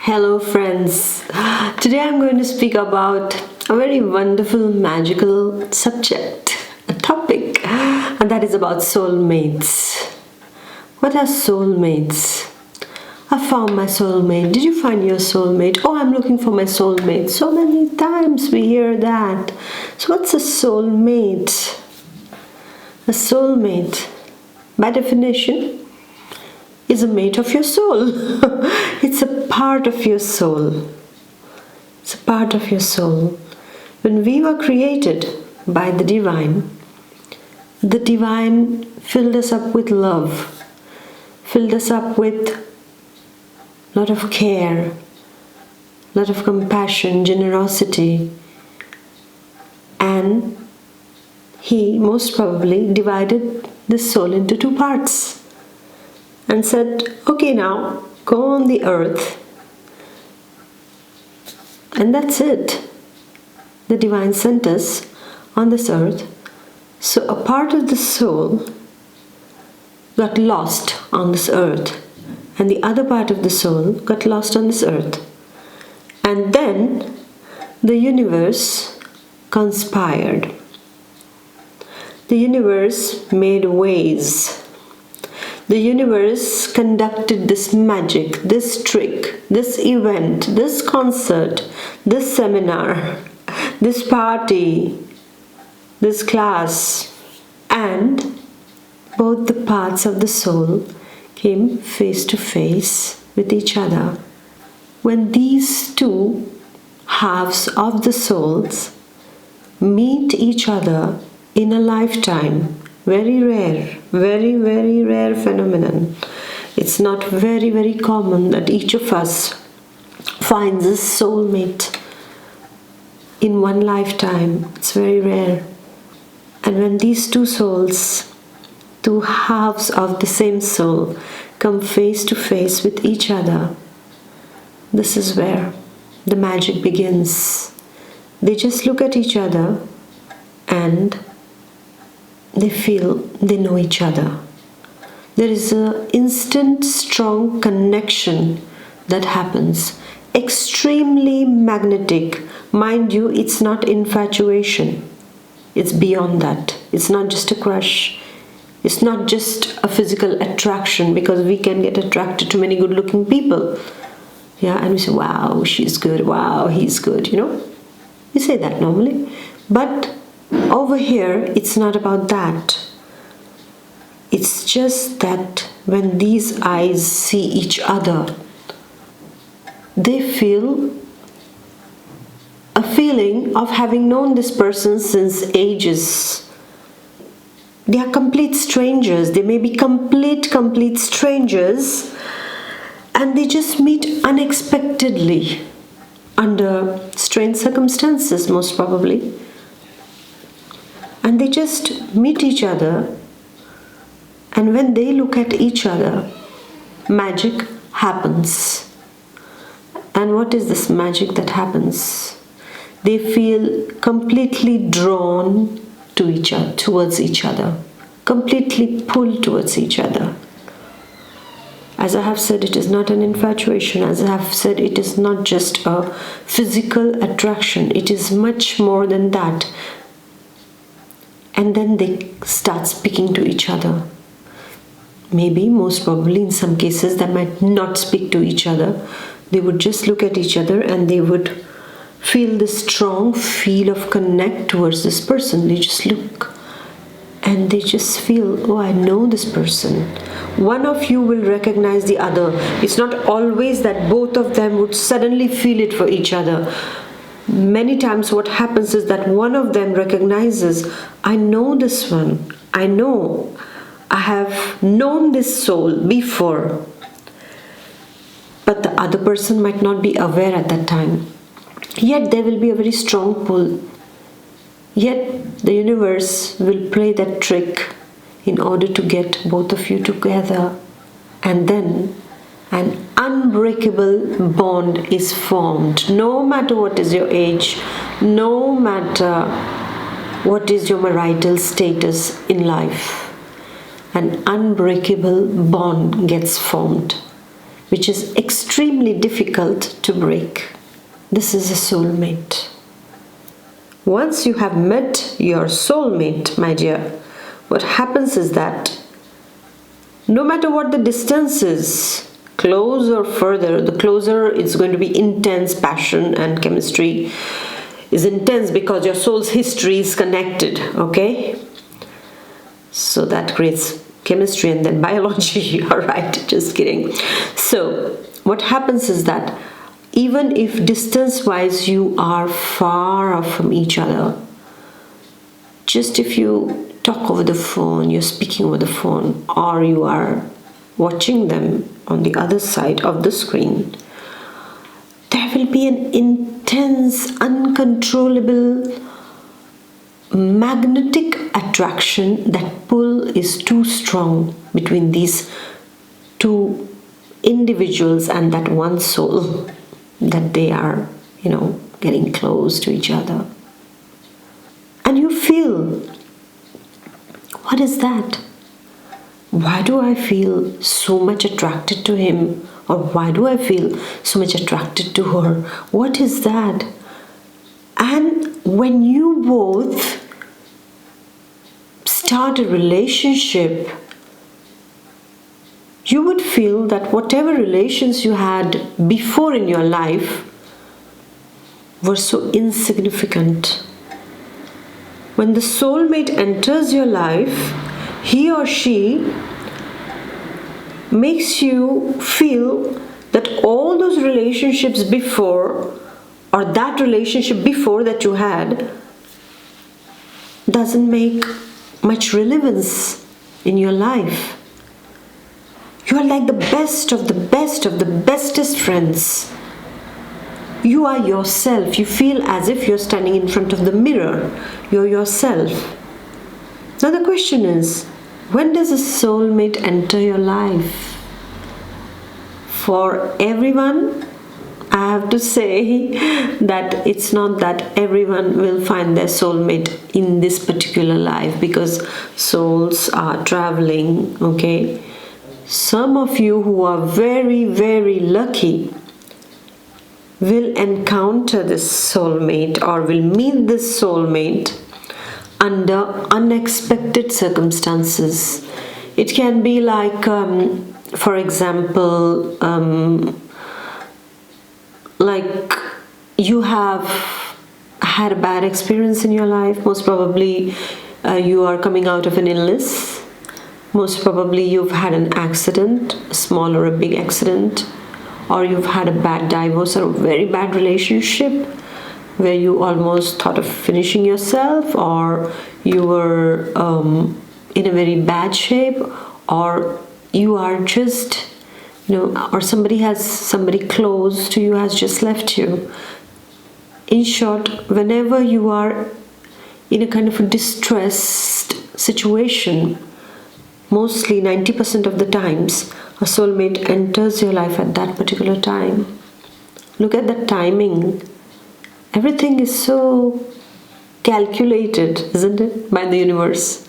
Hello friends, today I'm going to speak about a very wonderful magical subject, a topic, and that is about soulmates. What are soulmates? I found my soulmate. Did you find your soulmate? Oh, I'm looking for my soulmate. So many times we hear that. So what's a soulmate? A soulmate, by definition, is a mate of your soul. It's a part of your soul. It's a part of your soul. When we were created by the divine filled us up with love, filled us up with a lot of care, a lot of compassion, generosity, and he most probably divided this soul into two parts and said, okay, now go on the earth, and that's it. The divine sent us on this earth, so a part of the soul got lost on this earth, and the other part of the soul got lost on this earth. And then the universe conspired. The universe made ways. The universe conducted this magic, this trick, this event, this concert, this seminar, this party, this class, and both the parts of the soul came face to face with each other. When these two halves of the souls meet each other in a lifetime, very rare, very, very rare phenomenon. It's not very, very common that each of us finds a soulmate in one lifetime. It's very rare. And when these two souls, two halves of the same soul, come face to face with each other, this is where the magic begins. They just look at each other and they feel they know each other. There is an instant strong connection that happens, extremely magnetic. Mind you, it's not infatuation. It's beyond that. It's not just a crush. It's not just a physical attraction, because we can get attracted to many good-looking people. Yeah, and we say, wow, she's good. Wow, he's good, We say that normally. But over here, it's not about that. It's just that when these eyes see each other, they feel a feeling of having known this person since ages. They are complete strangers. They may be complete strangers, and they just meet unexpectedly under strange circumstances, most probably. And they just meet each other, and when they look at each other, magic happens. And what is this magic that happens? They feel completely drawn to each other, towards each other, completely pulled towards each other. As I have said, it is not an infatuation. As I have said, it is not just a physical attraction. It is much more than that. And then they start speaking to each other. Maybe, most probably, in some cases, they might not speak to each other. They would just look at each other and they would feel this strong feel of connect towards this person. They just look and they just feel, oh, I know this person. One of you will recognize the other. It's not always that both of them would suddenly feel it for each other. Many times what happens is that one of them recognizes, I know this one. I know. I have known this soul before. But the other person might not be aware at that time. Yet there will be a very strong pull. Yet the universe will play that trick in order to get both of you together. And then an unbreakable bond is formed. No matter what is your age, no matter what is your marital status in life, an unbreakable bond gets formed. which is extremely difficult to break. This is a soulmate. Once you have met your soulmate, my dear, what happens is that no matter what the distance is, close or further, the closer it's going to be intense passion and chemistry is intense because your soul's history is connected, okay? So that creates chemistry and then biology. All right, just kidding. So what happens is that even if distance-wise you are far off from each other, just if you talk over the phone, you're speaking over the phone, or you are watching them on the other side of the screen, there will be an intense, uncontrollable magnetic attraction. That pull is too strong between these two individuals and that one soul, that they are, getting close to each other. And you feel, what is that? Why do I feel so much attracted to him? Or why do I feel so much attracted to her? What is that? And when you both start a relationship, you would feel that whatever relations you had before in your life were so insignificant. When the soulmate enters your life, he or she makes you feel that all those relationships before, or that relationship before that you had, doesn't make much relevance in your life. You are like the best of the best of the bestest friends. You are yourself. You feel as if you're standing in front of the mirror. You're yourself. Now the question is, when does a soulmate enter your life? For everyone, I have to say that it's not that everyone will find their soulmate in this particular life, because souls are traveling, okay? Some of you who are very, very lucky will encounter this soulmate or will meet this soulmate under unexpected circumstances. It can be like, for example, like you have had a bad experience in your life. Most probably you are coming out of an illness. Most probably you've had an accident, a small or a big accident, or you've had a bad divorce or a very bad relationship where you almost thought of finishing yourself, or you were in a very bad shape, or you are just, or somebody close to you has just left you. In short, whenever you are in a kind of a distressed situation, mostly 90% of the times, a soulmate enters your life at that particular time. Look at the timing. Everything is so calculated, isn't it, by the universe?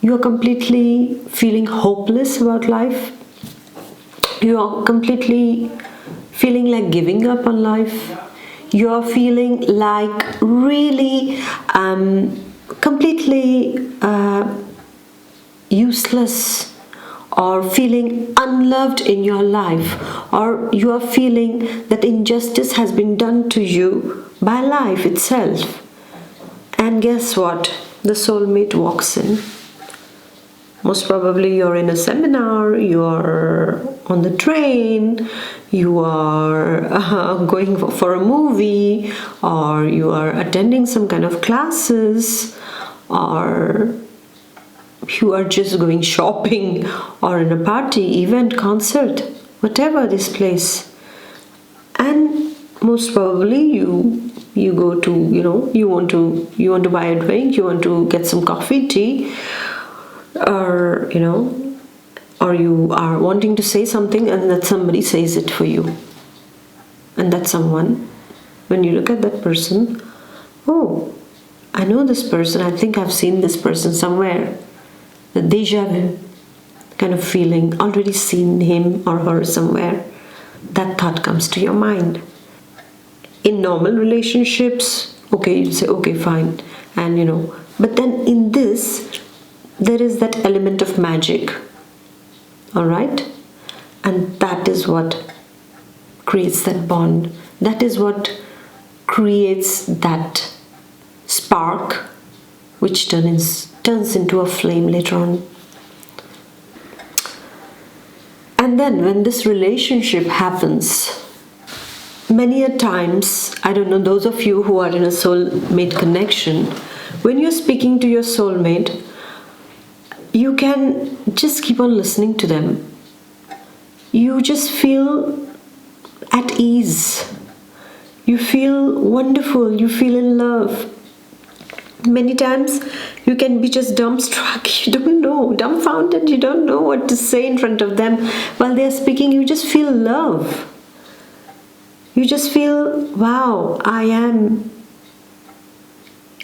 You are completely feeling hopeless about life. You are completely feeling like giving up on life. You are feeling like really completely useless, or feeling unloved in your life, or you are feeling that injustice has been done to you by life itself. And guess what? The soulmate walks in. Most probably you're in a seminar, you are on the train, you are going for a movie, or you are attending some kind of classes, or you are just going shopping, or in a party, event, concert, whatever this place. And most probably you go to, you want to buy a drink, you want to get some coffee, tea, or or you are wanting to say something, and that somebody says it for you. And that someone, when you look at that person, oh, I know this person, I think I've seen this person somewhere. The deja vu. kind of feeling, already seen him or her somewhere. That thought comes to your mind. In normal relationships, okay, you say, okay, fine, and but then in this, there is that element of magic, all right? And that is what creates that bond. That is what creates that spark, which turns into a flame later on. And then when this relationship happens, many a times, I don't know, those of you who are in a soulmate connection, when you're speaking to your soulmate, you can just keep on listening to them. You just feel at ease. You feel wonderful. You feel in love. Many times you can be just dumbstruck. You don't know, dumbfounded. You don't know what to say in front of them. While they're speaking, you just feel love. You just feel, wow, I am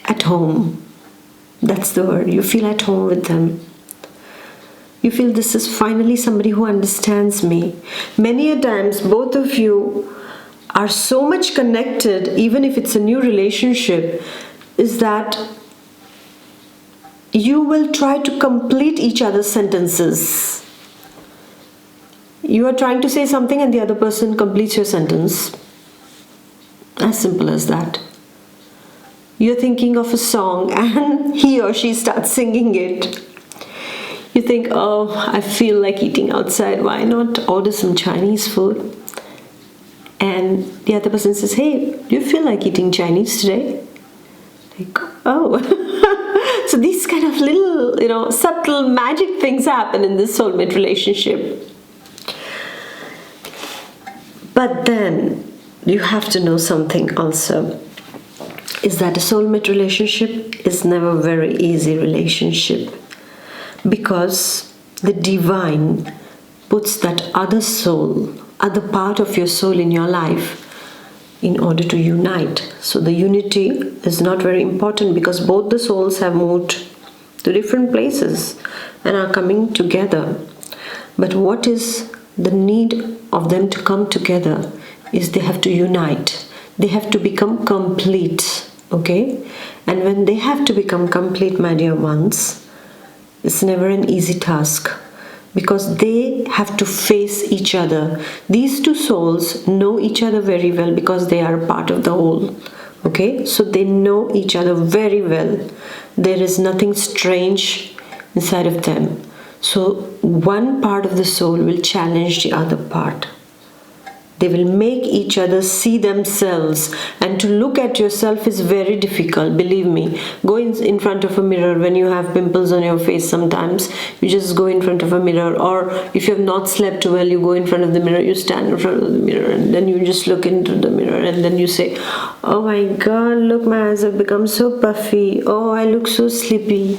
at home. That's the word. You feel at home with them. You feel this is finally somebody who understands me. Many a times, both of you are so much connected, even if it's a new relationship, is that you will try to complete each other's sentences. You are trying to say something and the other person completes your sentence. As simple as that. You're thinking of a song and he or she starts singing it. You think, oh, I feel like eating outside. Why not order some Chinese food? And the other person says, hey, do you feel like eating Chinese today? Like, oh. So these kind of little, subtle magic things happen in this soulmate relationship. But then you have to know something also, is that a soulmate relationship is never a very easy relationship, because the divine puts that other soul, other part of your soul in your life in order to unite. So the unity is not very important, because both the souls have moved to different places and are coming together. But what is the need of them to come together is they have to unite. They have to become complete, okay? And when they have to become complete, my dear ones, it's never an easy task, because they have to face each other. These two souls know each other very well because they are part of the whole, okay? So they know each other very well. There is nothing strange inside of them. So one part of the soul will challenge the other part. They will make each other see themselves, and to look at yourself is very difficult, believe me. Go in front of a mirror when you have pimples on your face. Sometimes you just go in front of a mirror, or if you have not slept well, you go in front of the mirror, you stand in front of the mirror, and then you just look into the mirror, and then you say, oh my god, look, my eyes have become so puffy. Oh, I look so sleepy.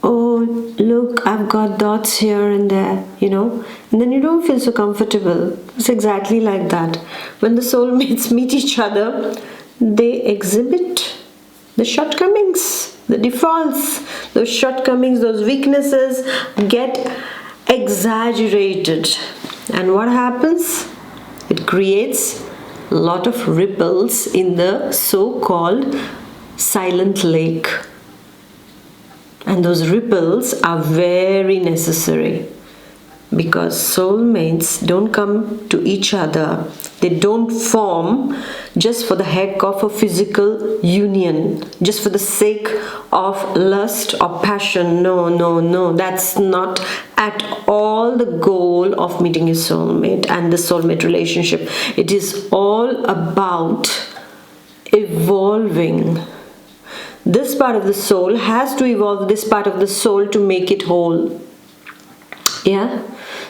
Oh, look, I've got dots here and there, and then you don't feel so comfortable. It's exactly like that. When the soulmates meet each other, they exhibit the shortcomings, the defaults. Those shortcomings, those weaknesses get exaggerated. And what happens? It creates a lot of ripples in the so-called silent lake. And those ripples are very necessary, because soulmates don't come to each other. They don't form just for the heck of a physical union, just for the sake of lust or passion. No. That's not at all the goal of meeting your soulmate and the soulmate relationship. It is all about evolving. This part of the soul has to evolve this part of the soul to make it whole. Yeah?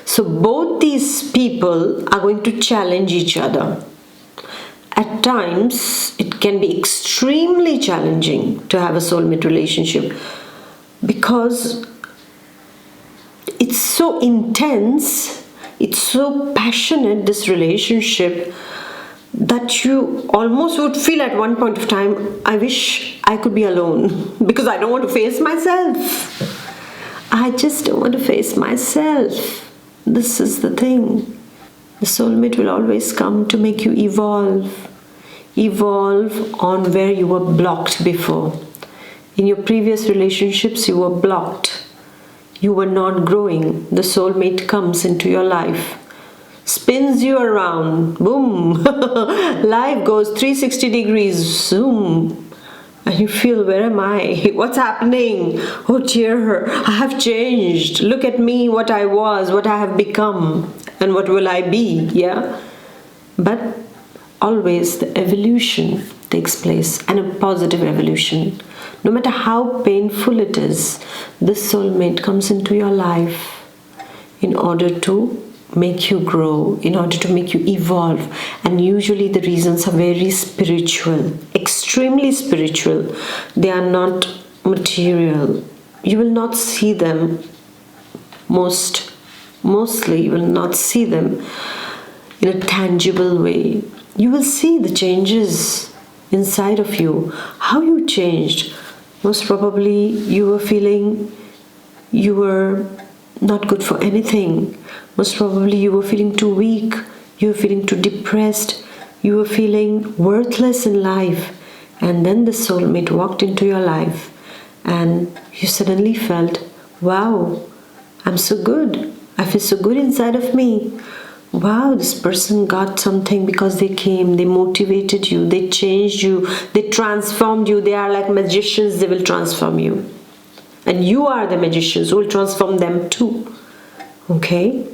So both these people are going to challenge each other. At times, it can be extremely challenging to have a soulmate relationship, because it's so intense, it's so passionate, this relationship, that you almost would feel at one point of time, I wish I could be alone, because I don't want to face myself. I just don't want to face myself. This is the thing. The soulmate will always come to make you evolve. Evolve on where you were blocked before. In your previous relationships, you were blocked. You were not growing. The soulmate comes into your life, spins you around, boom. Life goes 360 degrees, zoom. And you feel, where am I? What's happening? Oh dear, I have changed. Look at me, what I was, what I have become, and what will I be, yeah? But always the evolution takes place, and a positive evolution. No matter how painful it is, this soulmate comes into your life in order to make you grow, in order to make you evolve. And usually the reasons are very spiritual, extremely spiritual. They are not material. You will not see them, mostly you will not see them in a tangible way. You will see the changes inside of you, how you changed. Most probably you were feeling you were not good for anything. Most probably you were feeling too weak, you were feeling too depressed, you were feeling worthless in life. And then the soulmate walked into your life and you suddenly felt, wow, I'm so good. I feel so good inside of me. Wow, this person got something because they came, they motivated you, they changed you, they transformed you. They are like magicians, they will transform you. And you are the magicians who will transform them too. Okay?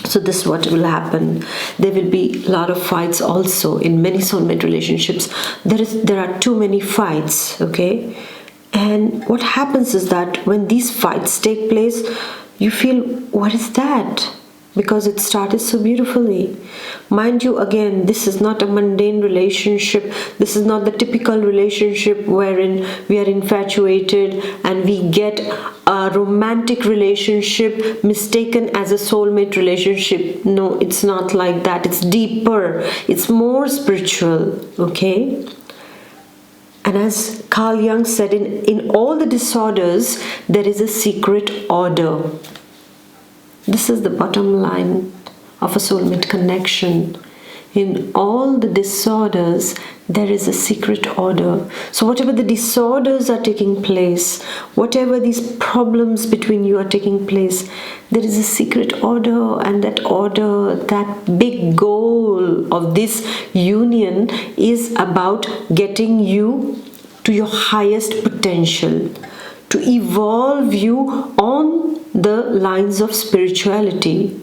So this is what will happen. There will be a lot of fights also in many soulmate relationships. There are too many fights, okay? And what happens is that when these fights take place, you feel, what is that? Because it started so beautifully. Mind you, again, this is not a mundane relationship. This is not the typical relationship wherein we are infatuated and we get a romantic relationship mistaken as a soulmate relationship. No, it's not like that. It's deeper. It's more spiritual, okay? And as Carl Jung said, in all the disorders, there is a secret order. This is the bottom line of a soulmate connection. In all the disorders, there is a secret order. So whatever the disorders are taking place, whatever these problems between you are taking place, there is a secret order, and that order, that big goal of this union is about getting you to your highest potential, to evolve you on the lines of spirituality.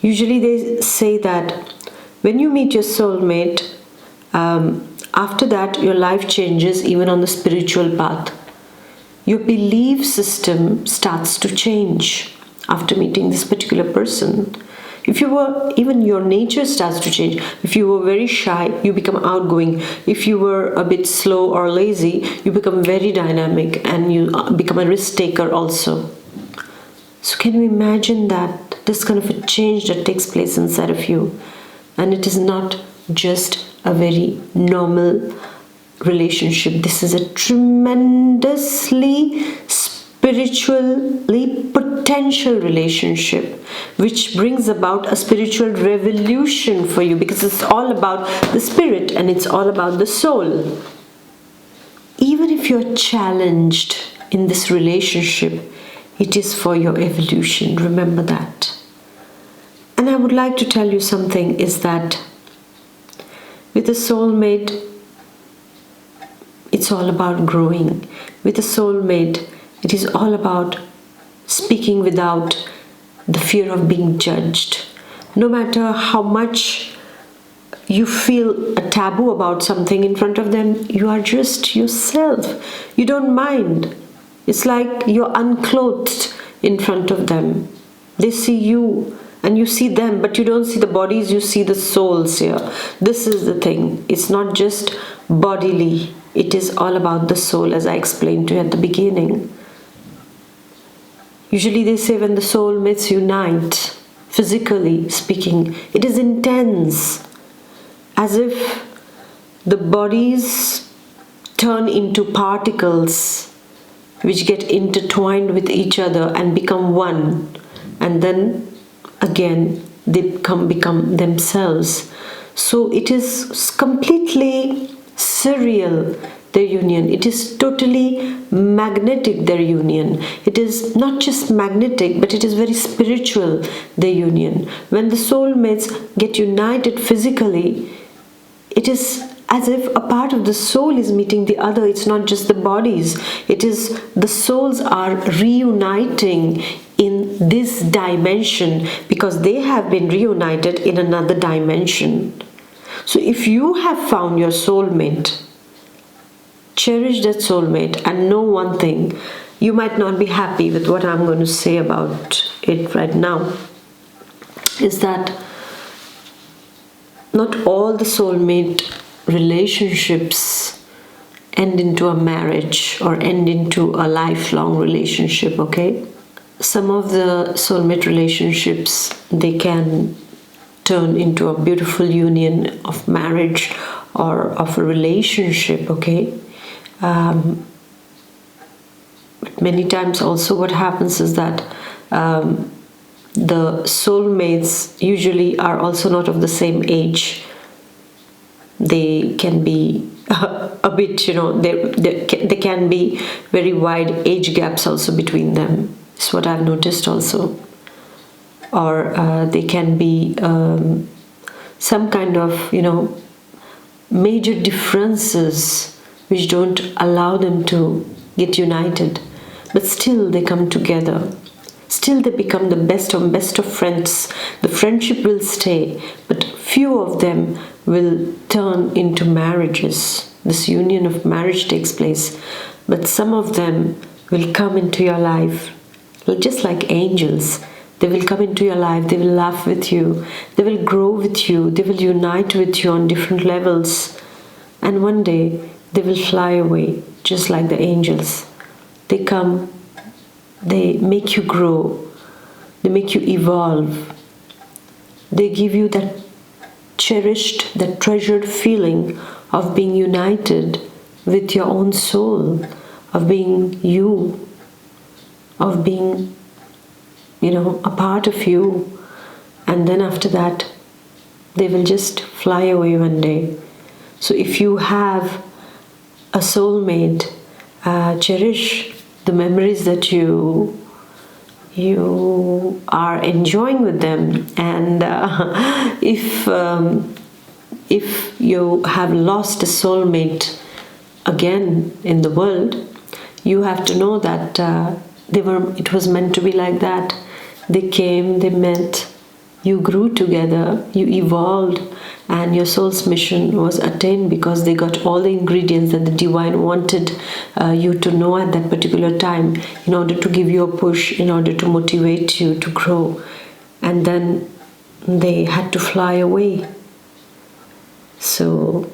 Usually they say that when you meet your soulmate, after that your life changes even on the spiritual path. Your belief system starts to change after meeting this particular person. If you were, even your nature starts to change. If you were very shy, you become outgoing. If you were a bit slow or lazy, you become very dynamic and you become a risk taker also. So can you imagine that this kind of a change that takes place inside of you? And it is not just a very normal relationship. This is a tremendously spiritually potential relationship which brings about a spiritual revolution for you, because it's all about the spirit and it's all about the soul. Even if you're challenged in this relationship, it is for your evolution. Remember that. And I would like to tell you something is that with a soulmate, it's all about growing. With a soulmate, it is all about speaking without the fear of being judged. No matter how much you feel a taboo about something in front of them, you are just yourself. You don't mind. It's like you're unclothed in front of them. They see you and you see them, but you don't see the bodies, you see the souls here. This is the thing. It's not just bodily. It is all about the soul, as I explained to you at the beginning. Usually they say when the soulmates unite, physically speaking, it is intense, as if the bodies turn into particles which get intertwined with each other and become one, and then again they become themselves. So it is completely surreal, their union. It is totally magnetic, their union. It is not just magnetic, but it is very spiritual, their union. When the soulmates get united physically, it is as if a part of the soul is meeting the other. It's not just the bodies. It is the souls are reuniting in this dimension because they have been reunited in another dimension. So if you have found your soulmate, cherish that soulmate and know one thing. You might not be happy with what I'm going to say about it right now, is that not all the soulmate relationships end into a marriage or end into a lifelong relationship, okay? Some of the soulmate relationships, they can turn into a beautiful union of marriage or of a relationship, okay? But many times also what happens is that the soulmates usually are also not of the same age. They can be a bit, there can be very wide age gaps also between them. It's what I've noticed also. Or they can be some kind of, major differences which don't allow them to get united, but still they come together. Still they become the best of friends. The friendship will stay, but few of them will turn into marriages. This union of marriage takes place, but some of them will come into your life just like angels. They will come into your life, they will laugh with you, they will grow with you, they will unite with you on different levels, and one day they will fly away just like the angels. They come, they make you grow, they make you evolve, they give you that cherished, that treasured feeling of being united with your own soul, of being you, of being, a part of you. And then after that, they will just fly away one day. So if you have a soulmate, cherish the memories that you are enjoying with them. And if you have lost a soulmate again in the world, you have to know that it was meant to be like that. They came, they met, you grew together, you evolved, and your soul's mission was attained because they got all the ingredients that the divine wanted you to know at that particular time, in order to give you a push, in order to motivate you to grow. And then they had to fly away. So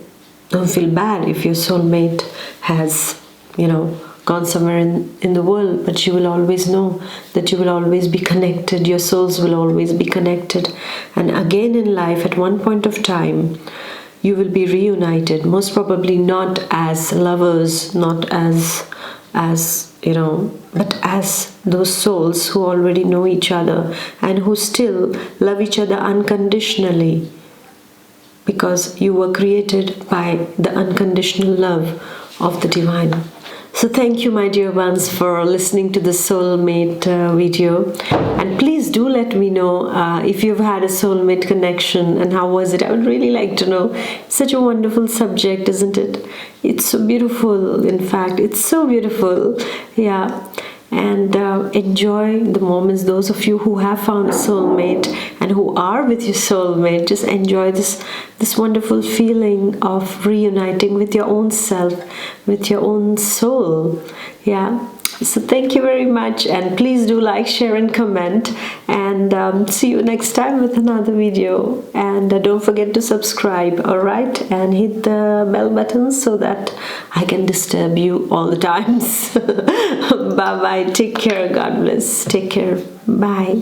don't feel bad if your soulmate has, gone somewhere in the world, but you will always know that you will always be connected. Your souls will always be connected. And again in life, at one point of time, you will be reunited, most probably not as lovers, not as but as those souls who already know each other and who still love each other unconditionally, because you were created by the unconditional love of the divine. So thank you, my dear ones, for listening to the soulmate video, and please do let me know if you've had a soulmate connection and how was it. I would really like to know. It's such a wonderful subject, isn't it? It's so beautiful. In fact, it's so beautiful. Yeah. And enjoy the moments. Those of you who have found a soulmate and who are with your soulmate, just enjoy this wonderful feeling of reuniting with your own self, with your own soul. Yeah. So thank you very much, and please do like, share and comment, and see you next time with another video. And don't forget to subscribe, alright, and hit the bell button so that I can disturb you all the times. Bye bye, take care, God bless, take care, bye.